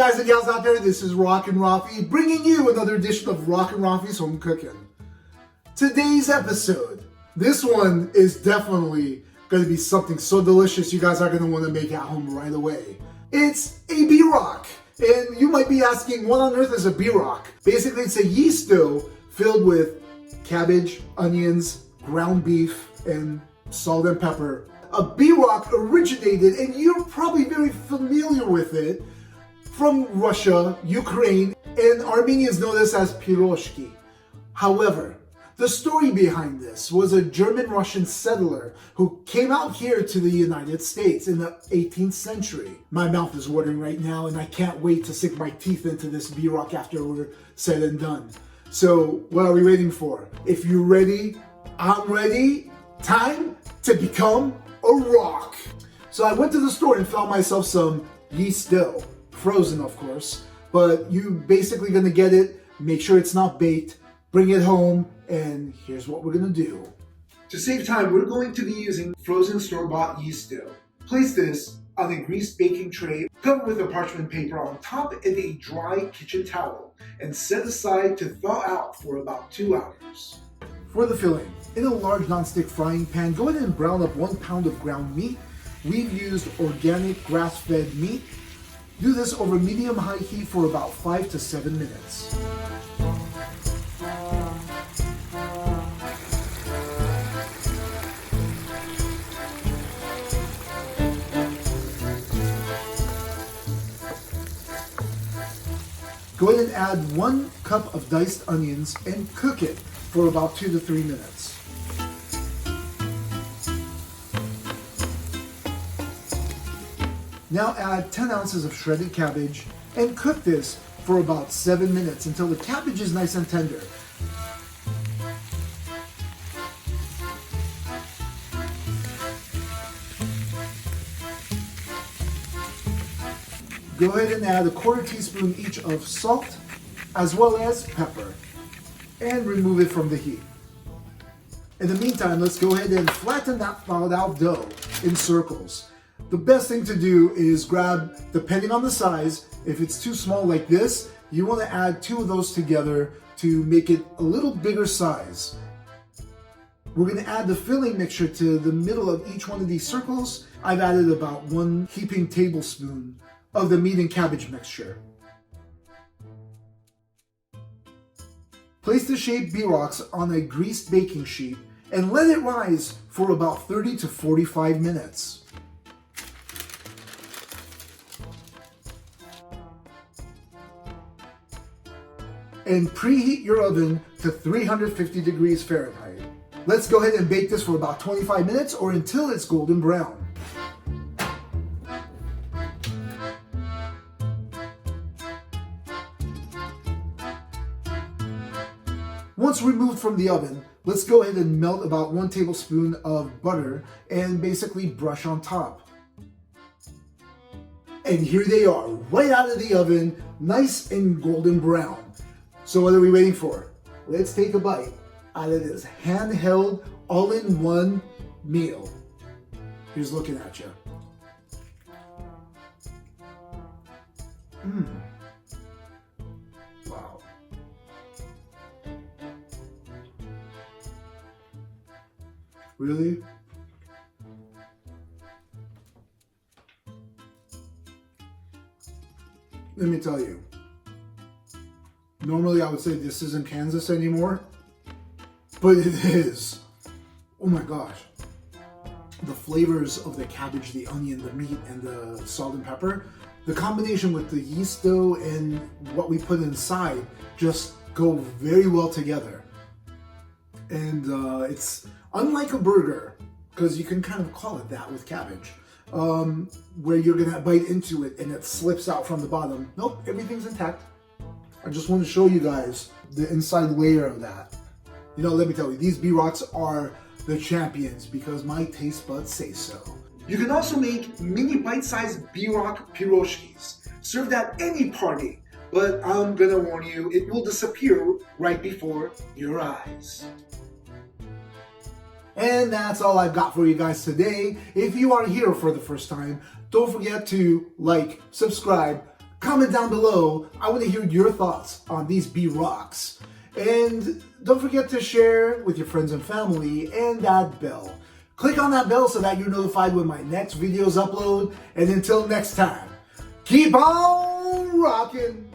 guys and gals out there, this is RockinRaffi bringing you another edition of RockinRaffi's Home Cooking. Today's episode, this one is definitely going to be something so delicious you guys are going to want to make at home right away. It's a Bierock, and you might be asking, what on earth is a Bierock? Basically, it's a yeast dough filled with cabbage, onions, ground beef, and salt and pepper. A Bierock originated, and you're probably very familiar with it, from Russia, Ukraine, and Armenians know this as Pirozhki. However, the story behind this was a German-Russian settler who came out here to the United States in the 18th century. My mouth is watering right now, and I can't wait to sink my teeth into this Bierock after we're said and done. So, what are we waiting for? If you're ready, I'm ready. Time to become a rock. So I went to the store and found myself some yeast dough. Frozen, of course, but you basically gonna get it, make sure it's not baked, bring it home, and here's what we're gonna do. To save time, we're going to be using frozen store-bought yeast dough. Place this on a greased baking tray, cover with a parchment paper on top and a dry kitchen towel, and set aside to thaw out for about 2 hours. For the filling, in a large nonstick frying pan, go ahead and brown up 1 pound of ground meat. We've used organic grass-fed meat. Do this over medium-high heat for about 5 to 7 minutes. Go ahead and add 1 cup of diced onions and cook it for about 2 to 3 minutes. Now add 10 ounces of shredded cabbage and cook this for about 7 minutes until the cabbage is nice and tender. Go ahead and add a 1/4 teaspoon each of salt as well as pepper and remove it from the heat. In the meantime, let's go ahead and flatten that thawed out dough in circles. The best thing to do is grab, depending on the size, if it's too small like this, you want to add 2 of those together to make it a little bigger size. We're going to add the filling mixture to the middle of each one of these circles. I've added about 1 heaping tablespoon of the meat and cabbage mixture. Place the shaped Bierocks on a greased baking sheet and let it rise for about 30 to 45 minutes. And preheat your oven to 350 degrees Fahrenheit. Let's go ahead and bake this for about 25 minutes or until it's golden brown. Once removed from the oven, let's go ahead and melt about 1 tablespoon of butter and basically brush on top. And here they are, right out of the oven, nice and golden brown. So what are we waiting for? Let's take a bite out of this handheld, all-in-one meal. Here's looking at you. Wow. Really? Let me tell you. Normally I would say this isn't Kansas anymore, but it is. Oh my gosh. The flavors of the cabbage, the onion, the meat, and the salt and pepper, the combination with the yeast dough and what we put inside just go very well together. And it's unlike a burger, because you can kind of call it that with cabbage, where you're gonna bite into it and it slips out from the bottom. Nope, everything's intact. I just want to show you guys the inside layer of that. You know, let me tell you, these Bierocks are the champions because my taste buds say so. You can also make mini bite-sized Bierocks Pirozhkis, served at any party, but I'm gonna warn you, it will disappear right before your eyes. And that's all I've got for you guys today. If you are here for the first time, don't forget to like, subscribe, Comment down below. I want to hear your thoughts on these Bierocks. And don't forget to share with your friends and family and that bell. Click on that bell so that you're notified when my next videos upload. And until next time, keep on rocking!